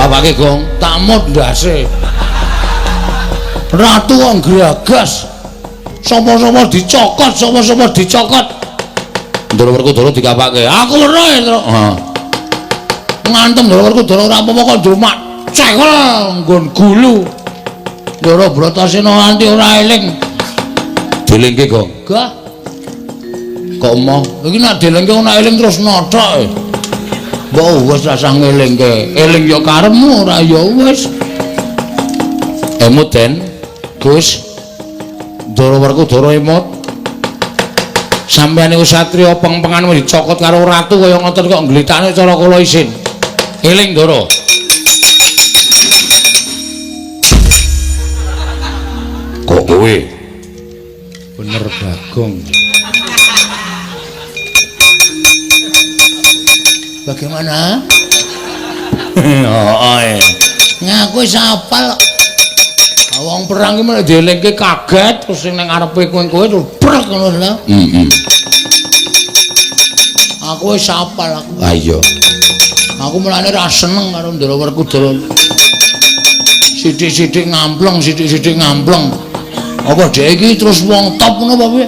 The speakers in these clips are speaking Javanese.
bapake Gong tak mut ndase ratu wong gragas sapa-sapa dicokot sapa-sapa dicokot Ndara Werkudara dikapake aku weruh terus ngantem Ndara Werkudara ora apa-apa kok njomak cekel nggon gulu Ndara Bratasena nganti ora eling dilingke Gong gah kok emoh iki nek dilingke ora eling terus nothok mbok wis rasah ngelingke eling ya karepmu ora ya wis emut den Gus Ndara Werkudara emut sampeyan iku satriya peng-pengan wis dicokot karo ratu kaya ngoten kok ngglitakne cara kula isin eling Ndara kok kowe bener Bagong bagaimana ngaku wis apal wong perang iki malah dielingke kaget terus sing nang ngarepe kowe terus brek ngono lho aku wis apal aku ayo aku mulane ra seneng karo Ndara Werkudara sithik-sithik ngampleng apa dhek iki terus wong top ngono apa piye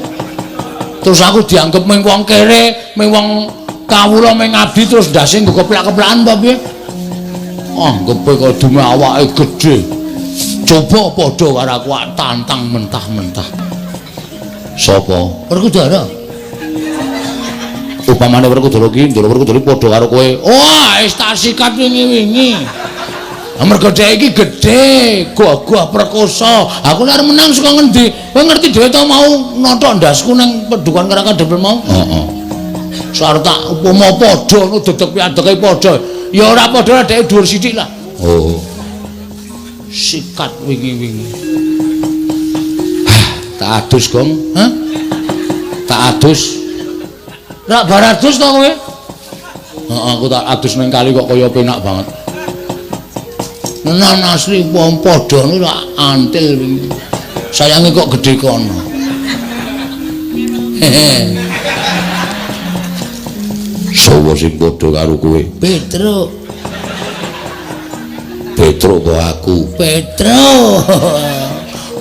terus aku dianggep mung wong kere mung wong kawula mung ngabdi terus ndase nggo keplak-keplakan apa piye anggepe kok dume awake gedhe coba padha karo aku tantang mentah-mentah sapa Werkudara upamane Werkudara ki Ndara Werkudara padha karo kowe wah wis tak sikat wingi-wingi amarga dhek iki gedhe gagah perkosa aku nek menang saka ngendi kowe ngerti dhewe to mau nothok ndasku nang Padukan Karakadepel mau heeh sarep tak upama padha ngono dedeg piadeke padha ya ora padha dhek dhuwur sithik lah oh sikat wingi-wingi tak adus Gong tak adus rak baradus to kowe aku tak adus nang kali kok kaya penak banget menan asli wong padha niku rak antil wingi sayange kok gedhe kono sapa sing padha karo kowe Petro kok aku Petro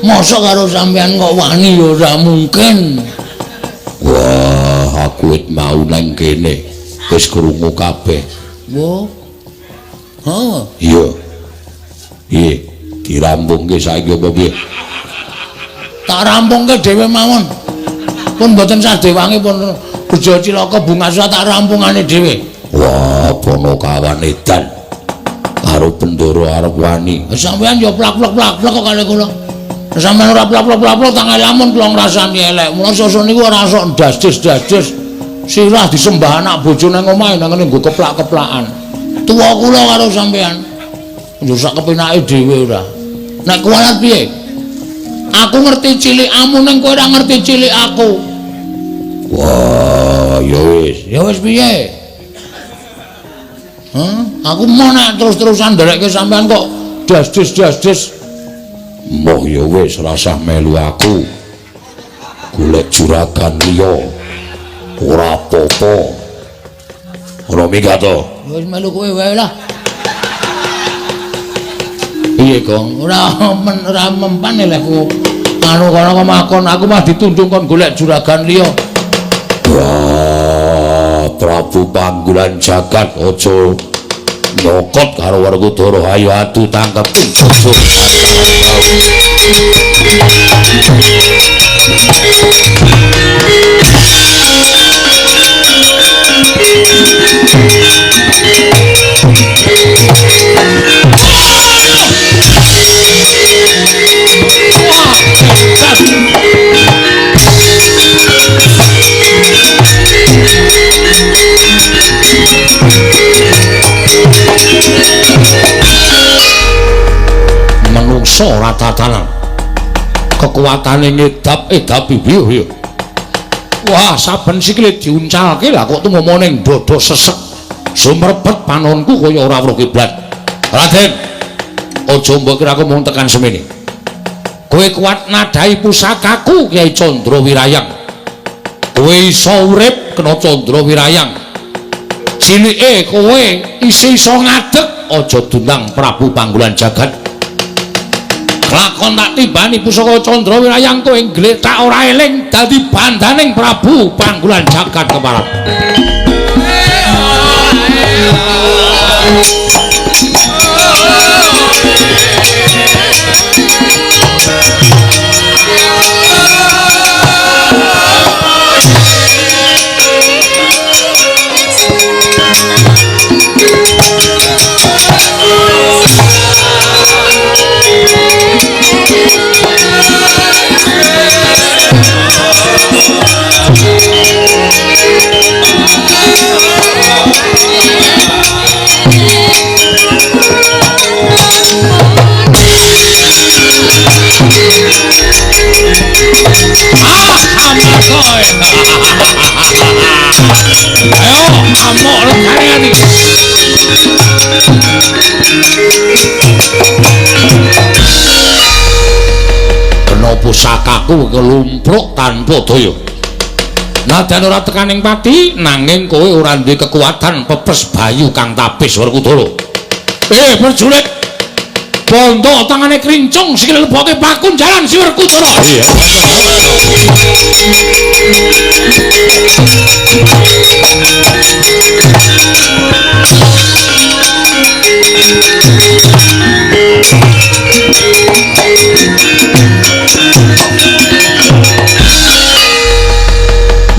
mosok karo sampean kok wani ya ora mungkin wah aku wit mau nang kene wis krungu kabeh wo iya piye dirampungke saiki apa piye tak rampungke dhewe mawon pun mboten sadewange pun bejo cilaka bungasa tak rampungane dhewe wah Ponokawan edan karo Bendara arep wani sampean ya plak-plak kok kali kula sampean ora plak-plak tak lamun kula ngrasani elek mula sosok niku ora sok dasdes sirah disembah anak bojone nang omahe nang ngene nggo keplak-keplakan tuwa kula karo sampean yo sak kepenake dhewe ora nek kuwalat piye aku ngerti cilikmu ning kowe ora ngerti cilik aku wah ya wis piye aku mau nek terus-terusan nderekke sampean kok dasdes mbah ya wis rasah melu aku golek juragan liya ora apa-apa ora minggat to wis melu kowe wae lah piye Gong ora mempan lekku anu kono makon aku mah ditundung kon golek juragan liya wah Prabu Panggulan Jagat aja nyokot karo Werkudara ayo adu tangkep bojo menungso ora tatanan kekuatane ngedap bibiyo wah saben sikile diuncalke lah kok tumomo ning dada sesek sumrebet panonku kaya ora weruh kiblat Raden aja mbok kira aku mung tekan semene kowe kuat nadai pusakaku Kyai Candrawirayang kowe iso urip kena Candrawirayang cilike kowe iso ngadeg aja dundang Prabu Panggulan Jagat. Lakon tak timbani pusaka Candra Wirayang kowe gletak ora eling dadi bandaning Prabu Panggulan Jagat keparep. Ayo, amok kalian iki. Kena pusakaku kelumpruk tanpa daya. Nadan ora tekaning pati, nanging kowe ora duwe kekuatan pepes bayu kang tapis Werkudara. Prajurit bondo tangane krincung sikile leboke bakun jalan si Werkudara. Iya.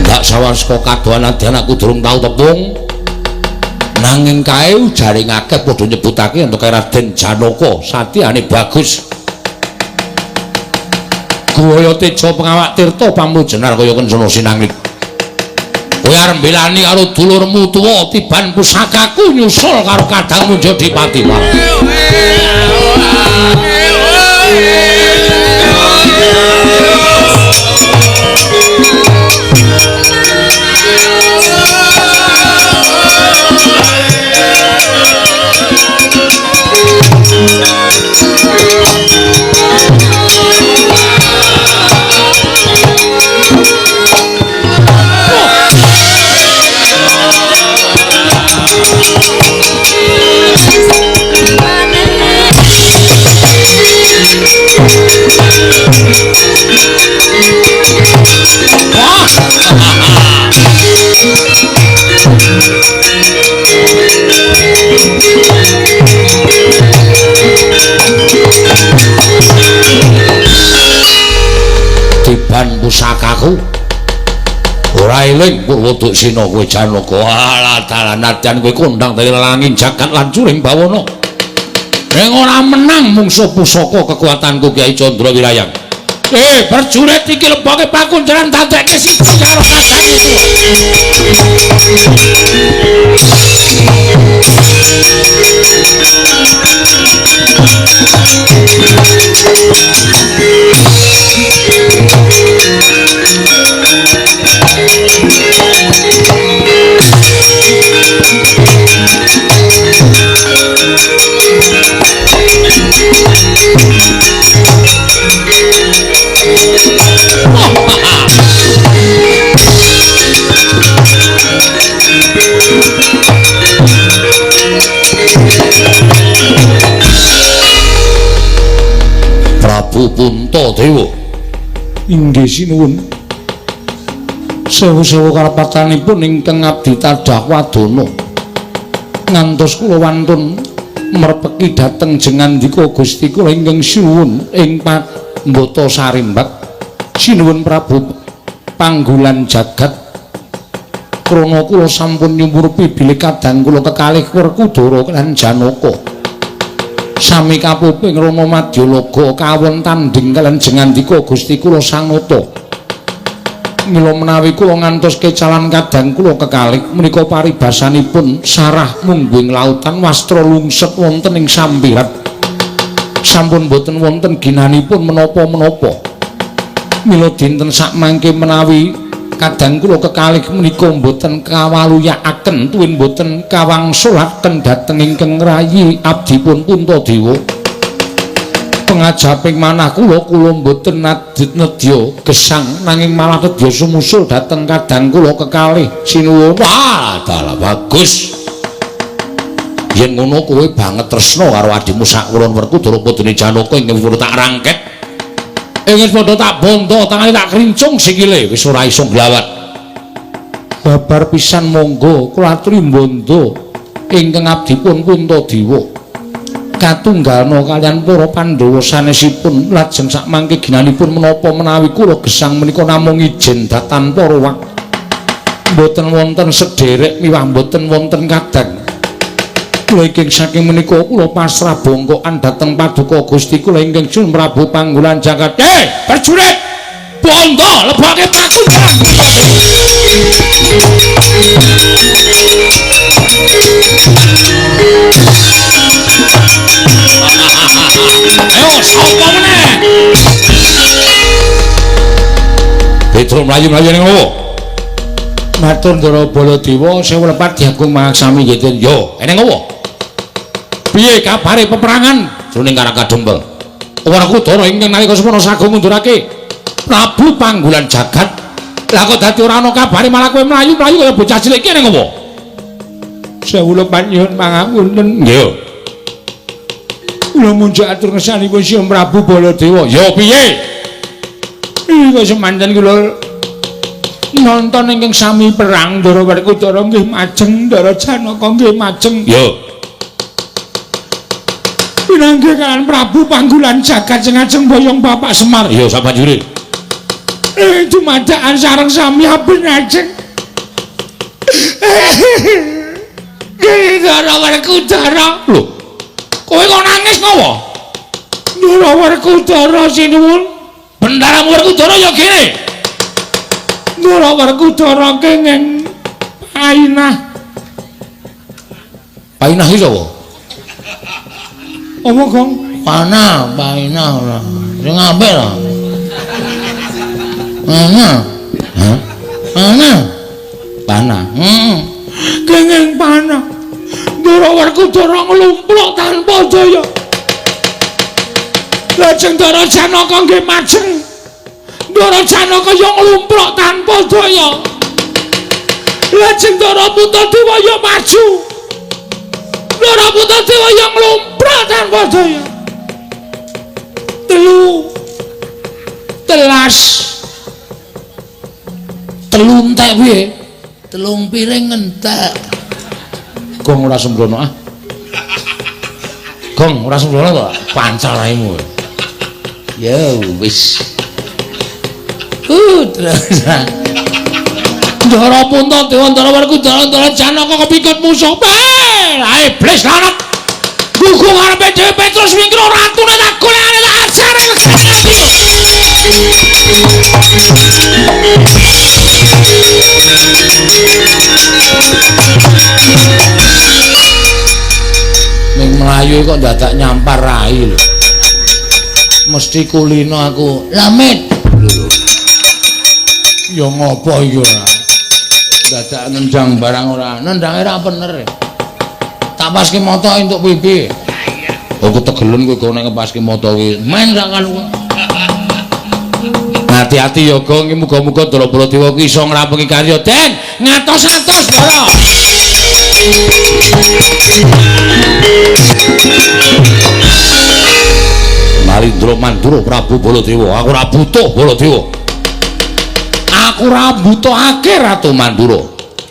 Ndak sawasaka kadohan-adohan aku durung tau tepung. Nanging kae jaring akeh padha nyebutake entuk Raden Janaka satyane bagus. Kaya Teja Pengawak Tirta pamrujenar kaya Kencana Sinanglik. Kowe arep mbelani karo dulurmu tuwa tiban pusakaku nyusul karo kadangmu Jodipati Mal. Tiban pusakaku ora eling Purwoduk Sina kowe Janaka. Alah dalan nadyan kowe kondang dari langing jagat lan curing bawana. Ning ora menang mungsuh pusaka kekuatanku Kyai Candra Wirayang. Prajurit iki leboke bakun jalan dadekke siji karo kadang itu. Prabu Puntadewa. Inggih sinuwun. Sewu-sewu karapatanipun ingkang abdi tadah wadana. Ngantos kula wantun merpeki dhateng jengandika Gusti kula ingkang sinuwun ing Pambata Sarimbak. Sinuwun Prabu Panggulan Jagat. Krana kula sampun nyumurupi bilih kadang kula kekalih Werkudara lan Janaka. Sami kapuping Rama Madyalaga kawon tanding kaliyan jengandika Gusti kula Sanata. Mila menawi kula ngantos kecalan kadang kula kekalih menika paribasanipun sarah mungguing lautan wastra lungset wonten ing sambirat. Sampun boten wonten ginanipun menapa-menapa. Mila dinten sakmangke menawi kadang kula kekalih menika mboten kawaluyakaken tuwin mboten kawangsulaken dhateng ingkang rayi abdipun Puntadewa. Pengajaping manah kula mboten nedya gesang nanging malah nedya sumusul dhateng kadang kula kekalih sinuwun. Wah, dalah bagus. Yen ngono kowe banget tresna karo adimu Sakulon Werkudara Padane Janaka ingkang kula tak rangket. Ingkang padha tak bondo, tangane tak krincung sikile wis ora iso glawat. Babar pisan monggo kula aturi bondo ingkang abdipun Puntadewa. Katunggalna kaliyan para Pandhawa sanesipun lajeng sakmangke ginanipun menapa menawi kula gesang menika namung ijen datan para wak. Mboten wonten sederek miwah mboten wonten kadang. Kula ingkang saking menika kula pasrah bongkokan dhateng Paduka Gusti kula ingkang Sun Prabu Panggulan Jagat. Prajurit bondo lebake patunggalan. Ayo sapa meneh? Petro mlayu-mlayu ning ngowo. Matur Ndara Baladewa sewu lepat diagung mangsami nggih. Yo, ning ngowo. Piye kabare peperangan jroning Karangkadempel? Werkudara ingkang nalika semana sagung ngundurake Prabu Panggulan Jagat. Lah kok dadi ora ana kabare malah kowe mlayu-mlayu kaya bocah cilik iki ning ngowo? Sewu lepat nyuwun pangapunten. Nggih. Kula munjuk atur ngesanipun Sri Prabu Baladewa. Ya piye? Iki semanten kula nonton ingkang sami perang Ndara Werkudara nggih majeng, Ndara Janaka nggih majeng. Ya. Pinanggih kan Prabu Panggulan Jagat sing ajeng boyong Bapak Semar. Ya sabanjure. Dumadakan sareng sami aben ajeng. Ndara Werkudara. Lho. Kowe kok nangis ngopo? Ndara Werkudara sinuwun. Bendara Werkudara ya kene. Ndara Werkudara kenging painah. Painah iki sapa? Apa, Gong? Panah, painah ora. Sing apik lho. Panah. Hah? Panah. Panah. Kenging panah. Ndara Werkudara nglumpluk tanpa daya. Lajeng Ndara Janaka nggih majeng. Ndara Janaka ya nglumpluk tanpa daya. Lajeng Ndara Puntadewa ya maju. Ndara Puntadewa ya nglumpluk tanpa daya. Telu entek piye? Telung piring entek. Gong ora sembrono ah. Gong ora sembrono to, pancal raimu. Ya wis. Terus. Ndara Puntadewa, Ndara Werkudara, Ndara Janaka kepikut musuh. Ae iblis lanat. Gugu ngarepe dhewe Petrus Wingro ratune tak golekane tak ajare leksanati. Ning mlayu kok dadak nyampar rai lho. Mesti kulino aku. Lamit. Ya ngopo iki ora? Dadak nendang barang ora. Nendange ra bener. Tak paske mata entuk pipi. Oh ketegelen kowe go nek ngepaske mata kuwi. Men sakan kowe. Hati-hati ya Gong, muga-muga Ndara Baladewa ki iso ngrampungi karya Den. Ngatos-atos Ndara. Narendra Mandura Prabu Baladewa, aku ora butuh Baladewa. Aku ora butuhake Ratu Mandura.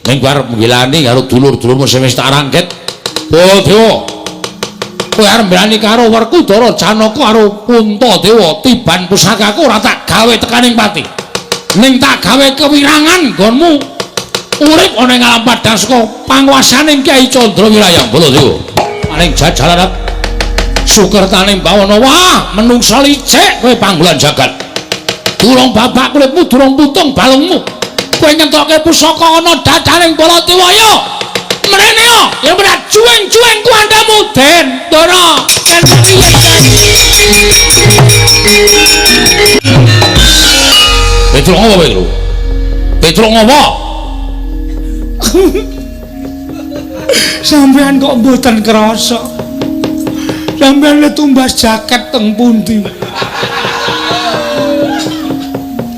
Ning arep mbelani karo dulur-dulurmu sing wis tak rangket. Baladewa. Kowe arep mbelani karo Werkudara, Janaka karo Puntadewa, tiban pusakaku ora tak gawe tekaning pati. Ning tak gawe kewirangan nggonmu urip ana ing alam padhang saka panguwasaning Kyai Candrawirayang Baladewa. Paling jajalarat sukertaning bawana wah menungsa licik kowe Panggulan Jagat. Durung babak kulitmu, durung putung balungmu. Kowe ngentokke pusaka ana dadaning Baladewa yo. Mrene yo, yen ora cuweng-cuweng kuandamu Den, Ndara. Petro ngopo Petro? Petro ngopo? Sampeyan kok mboten krasa. Sampeyan le tumbas jaket teng pundi?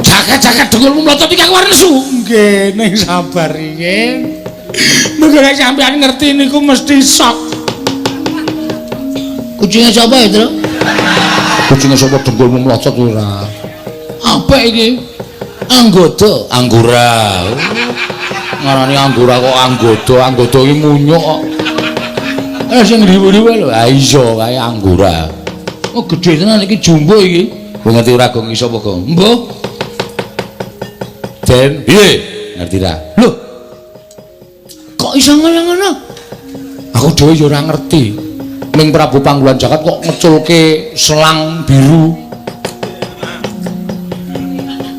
Jaket-jaket dengkulmu mlotot iki aku arep nesu. Nggih, ning sabar iki. Mengko nek sampeyan ngerti niku mesti sok. Kucinge sapa ya, Tru? Kucinge sapa dengkulmu mlocot ora? Apa iki? Anggodo, Anggora. Ngarani anggora kok anggodo, anggodo iki munyuk kok. Sing riwu-riwu lho. Ha iya kae anggora. Oh gedhe tenan iki jumbo iki. Kowe ngerti ora gong iso apa gong? Mbah. Den, piye? Ngerti ra? Lho. Kok iso ngono-ngono? Aku dhewe ya ora ngerti. Ning Prabu Panggulan Jagat kok ngeculke selang biru.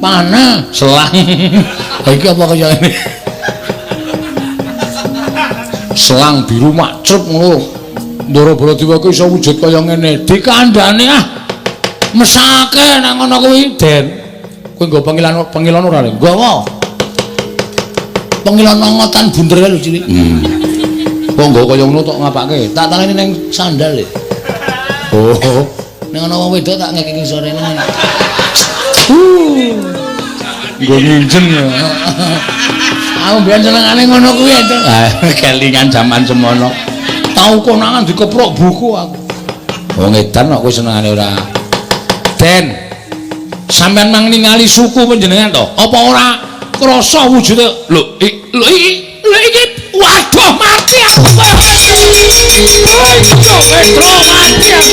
Mana? Selang. Iki apa kaya ngene? Selang biru macrep ngono. Ndara Baladewa ku iso wujud kaya ngene. Dikandhani mesake nang ngono kuwi, Den. Kowe nggo pengilan ora, Leng? Nggawa. Pengilon ngotan bunder lho cilik. Kok nggo kaya ngono tok ngapake? Tak tangani ning sandal e. Oh. Ning ana wong wedok tak ngekeki sorene. Nggo nginjen ya. Aku biyen senengane ngono kuwi to. Kelingan jaman semono. Tau konangan dikeprok buku aku. Wong edan kok kowe senengane ora. Den. Sampeyan mang ningali suku panjenengan to? Apa ora krasa wujude? Lho iki waduh mati aku kok. Petro mati aku.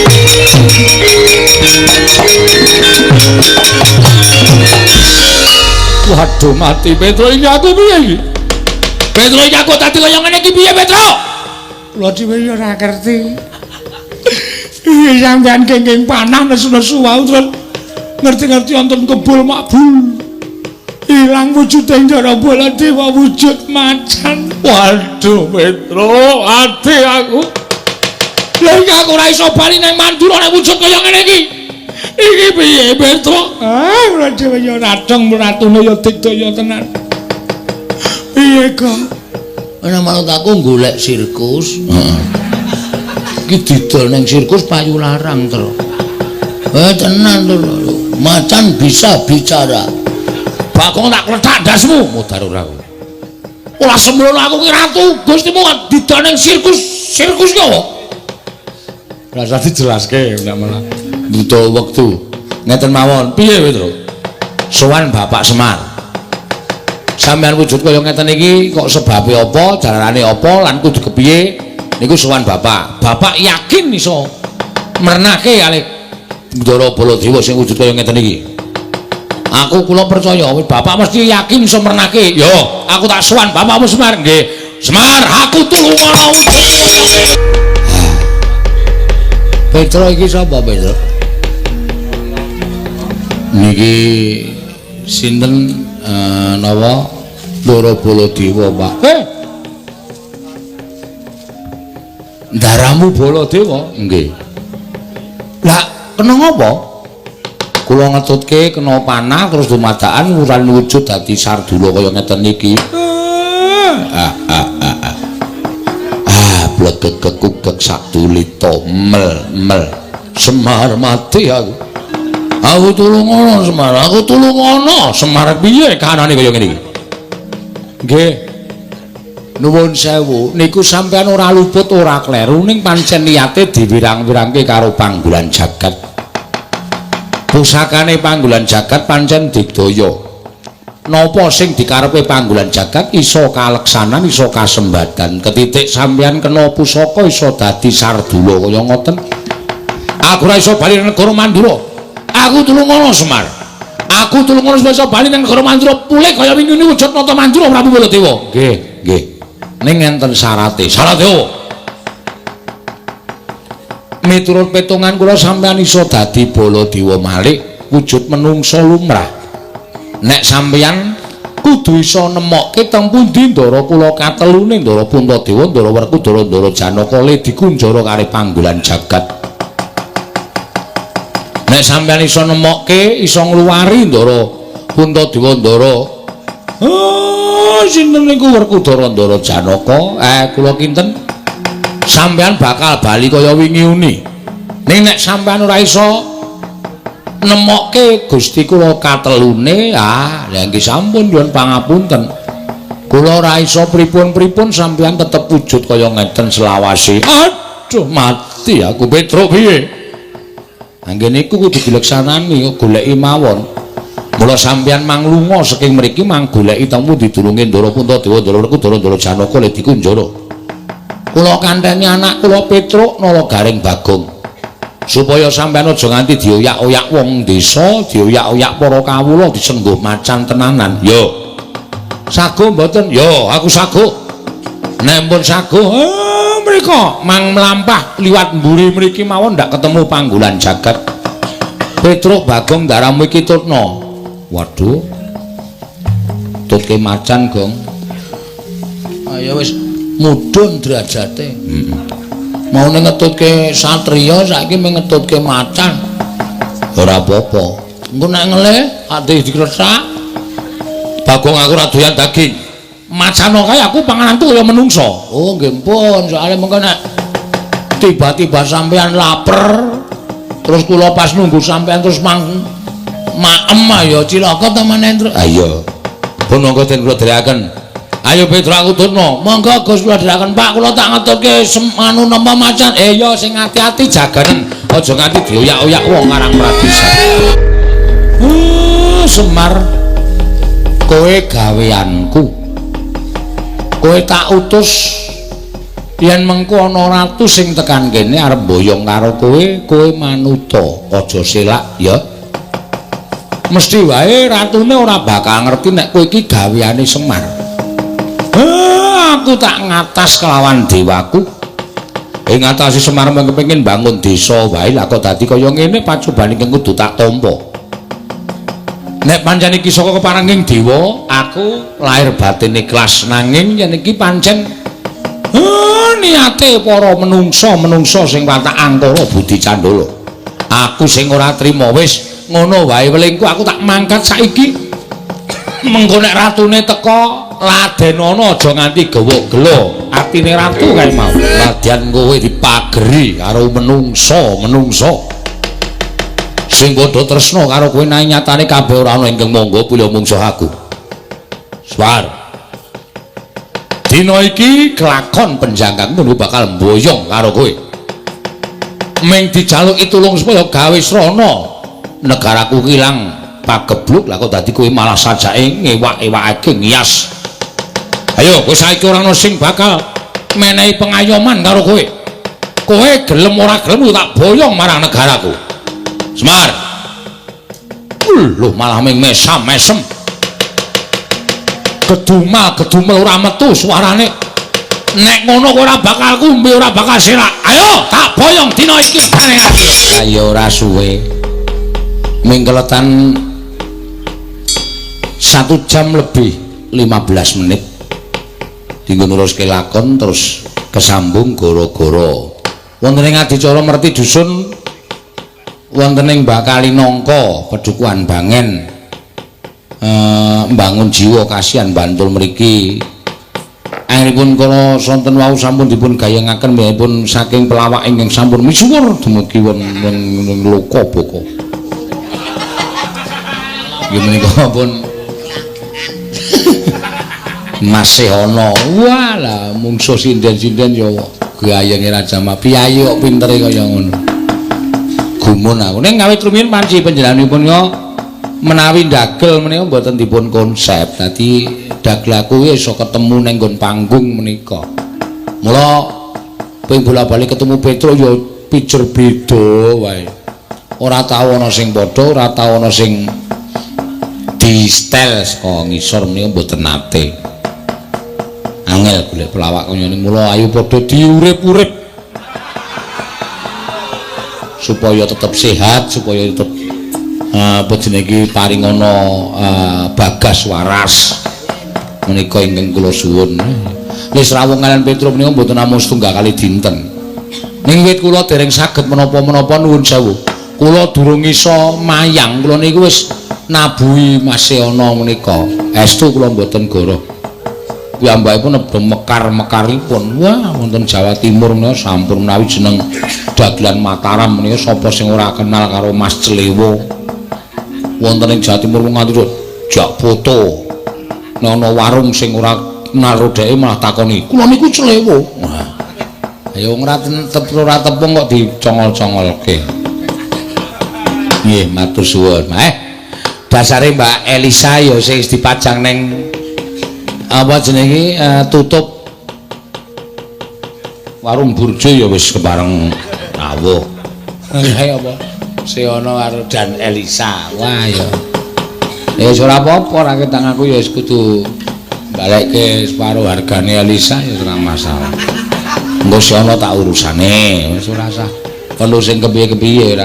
Waduh mati Petro ini aku piye iki? Petro iki aku dadi kaya ngene iki piye Petro? Kula dhewe ya ora ngerti. Iki sampean kenging panah nesu-nesu wae terus ngerti-ngerti wonten kebul makbul. Ilang wujude Ndara Baladewa wujud macan. Waduh Petro, ati aku. Lha iki aku ora iso bali nang Mandura nek wujud kaya ngene iki. Iki piye Petro? Kula dhewe ya radong ratune ya digdaya tenan. Piye kok? Ana manut aku golek sirkus. Heeh. Iki didol ning sirkus payu larang, Tru. Tenan lho. Macan bisa bicara. Bakong tak klethak dasmu, mudhar ora kowe. Ora sembrono aku ki ratu, Gustimu didol ning sirkus. Sirkus ki apa? Lah ora dijelaske nek malah butuh wektu. Ngeten mawon. Piye Petro? Sowan Bapak Semar. Sampeyan wujud kaya ngeten iki kok sebabe apa, jalanane apa lan kudu kepiye? Niku sowan Bapak. Bapak yakin iso mernake kalih Ndara Baladewa sing wujud kaya ngeten iki. Aku kula percaya Bapak mesti yakin iso mernake. Yo, aku tak sowan Bapakmu Semar. Nggih. Semar, aku tulung ana Petro iki sapa Petro? niki sinten napa Ndara Baladewa, Pak. Ndaramu Baladewa? Nggih. Lah, kena ngapa? Kula ngetutke kena panah terus dumadakan wuran wujud dadi Sardula kaya ngeten iki. Blegek-kekugek satulita mel Semar mati aku. Aku tulung ana Semar, aku tulung ana. Semar piye kanane kaya ngene iki? Nggih. Nuwun sewu, niku sampean ora luput ora kleru ning pancen niyate diwirang-wirangke karo Panggulan Jagat. Pusakane Panggulan Jagat pancen digdaya. Napa sing dikarepe Panggulan Jagat iso kaleksanan, iso kasembadan. Ketitik sampeyan kena pusaka iso dadi Sardula kaya ngoten. Aku ora iso bali nang negara Mandura. Aku tulung ana Semar. Aku tulung ana iso bali nang negara Mandura pulih kaya wingi wujud nata Mandura Prabu Baladewa. Nggih, nggih. Ning enten syarate. Syarate apa? Miturut petungan kula sampeyan iso dadi Baladewa malih wujud menungsa lumrah. Nek sampeyan kudu iso nemokke teng pundi Ndara kula katelune Ndara Puntadewa, Ndara Werkudara, Ndara Janaka le dikunjara kali Panggulan Jagat. Nek sampeyan iso nemokke, iso ngluwari Ndara Puntadewa, Ndara sinten niku Werkudara, Ndara Janaka? Kula kinten sampeyan bakal bali kaya wingi uni. Ning nek sampeyan ora iso nemokke Gusti kula katelune, lha nggih sampun nyuwun pangapunten. Kula ora iso pripun-pripun sampeyan tetep wujud kaya ngeten selawase. Aduh mati. Pasti aku Petro piye? Anggene iku kudu dileksanani goleki mawon. Mula sampeyan manglunga saking mriki mang goleki temu didulungi Ndara Puntadewa Ndara Ndara Janaka le dikunjara. Kula kanteni anak kula Petro nala Garing Bagong. Supaya sampeyan aja nganti dioyak-oyak wong desa, dioyak-oyak para kawula disengguh macan tenanan. Yo. Sago mboten? Yo, aku sago. Nek pun sago, mriko mang mlampah liwat mburi mriki mawon ndak ketemu panggolan jagat. Petro Bagong daramu iki tutna. Waduh. Tutke macan, Gong. Ayo wis mudhun derajate. Mau ngetutke satriya saiki ngetutke macan. Ora apa-apa. Engko nek ngelih ati dikresak. Bagong aku ora doyan daging. Macan kae aku pangananku kaya menungso. Oh nggih pun, soalé mengko nek tiba-tiba sampean lapar terus kula pas nunggu sampean terus maem ayo cilaka temen Entro. Ayo. Pun monggo den kula dherekaken. Ayo Petro aku turno. Monggo Gus kula dherekaken Pak, kula tak ngetutke anu nampa macan. Yo sing ati-ati jaganen. Aja nganti dioyak-oyak wong Karang Pradesan. Semar. Kowe gaweanku. Kowe tak utus yen mengko ana ratu sing tekan kene arep boyong karo kowe manuta. Aja selak ya. Mesti wae ratune ora bakal ngerti nek kowe iki gaweane Semar. Aku tak ngatas kelawan dewaku. Ing ngatasi Semar kepengin bangun desa wae lah kok dadi kaya ngene pacobane kudu tak tampa. Nek pancen iki saka keparenging dewa, aku lahir batin ikhlas nanging yen iki pancen niate para menungsa sing watak angkara budi candala. Aku sing ora trima wis ngono wae welingku aku tak mangkat saiki. Mengko nek ratune teka ladenana aja nganti gawa gelo. Atine ratu kae mau. Ladyan kowe dipageri karo menungsa. Sing padha tresna karo kowe nang nyatane kabeh ora ana ingkang monggo pula mungsuh aku. Swar. Dina iki kelakon penjangkangmu bakal mboyong karo kowe. Ming dijaluki tulung supaya gawe srana negaraku kilang pagebluk lah kok dadi kowe malah sajake ngewak-ewakake ngias. Ayo kowe saiki ora ana sing bakal menehi pengayoman karo kowe. Kowe gelem ora gelem tak boyong marang negaraku. Semar. Lho malah ming mesam-mesem. Gedumel ora metu suarane. Nek ngono kowe ora bakal kumbe ora bakal sirak. Ayo tak boyong dina iki bareng aku. Ayo ora suwe. Mingkeletan 1 jam lebih 15 menit dinggo nuruske lakon terus kesambung goro-goro wonten ing adicara merti dusun wonten ing Bakali Nangka Pedukuhan Bangen mbangun jiwa kasihan Bantul mriki akhiripun kala sonten wau sampun dipun gayengaken miyapun saking pelawak ingkang sampun misuwur dumugi wonten loka boko nggih menika pun masih ana. Walah mungsuh sinden-sinden ya gayenge Raja Piyayi kok pintere kaya ngono. Gumun aku. Ning ngawit rumiyin panci panjenenganipun yo menawi ndagel menika mboten dipun konsep. Dadi dagelaku iso ketemu ning nggon panggung menika. Mula ping bola-bali ketemu Petro ya pijer beda wae. Ora tau ana sing padha, ora tau ana sing di stel saka ngisor menika mboten nate. Angel golek pelawak kaya ning mula ayu padha diurip-urip supaya tetep sehat, supaya tetep apa jenenge paring ana bagas waras menika ingkang kula suwun. Wis rawuh kalian Petro menika mboten namung setunggal kali dinten. Ning wit kula dereng saged menapa-menapa nuwun sewu. Kula durung iso mayang, kula niku wis nabuhi masih ana menika. Estu kula mboten goroh. Piyambakipun nedha mekar-mekaripun. Wah, wonten Jawa Timur menika sampun menawi jeneng dagelan Mataram menika sapa sing ora kenal karo Mas Clewo. Wonten ing Jawa Timur nganti jak foto. Nek ana warung sing ora kenal dheke malah takoni, "Kula niku Clewo." Wah. Ya wong ora tepung kok dicongol-congolke. Nggih, matur suwun. Dasare Mbak Elisa ya sing dipajang ning apa jenenge tutup warung burjo ya wis kepareng rawuh. Kae apa? Seono karo Dan Elisa. Wah ya. Ya wis ora apa-apa, ora ketang aku ya wis kudu balekke separo hargane Elisa ya ora masalah. Engko sono tak urusane, wis ora usah perlu sing kepiye-kepiye ora.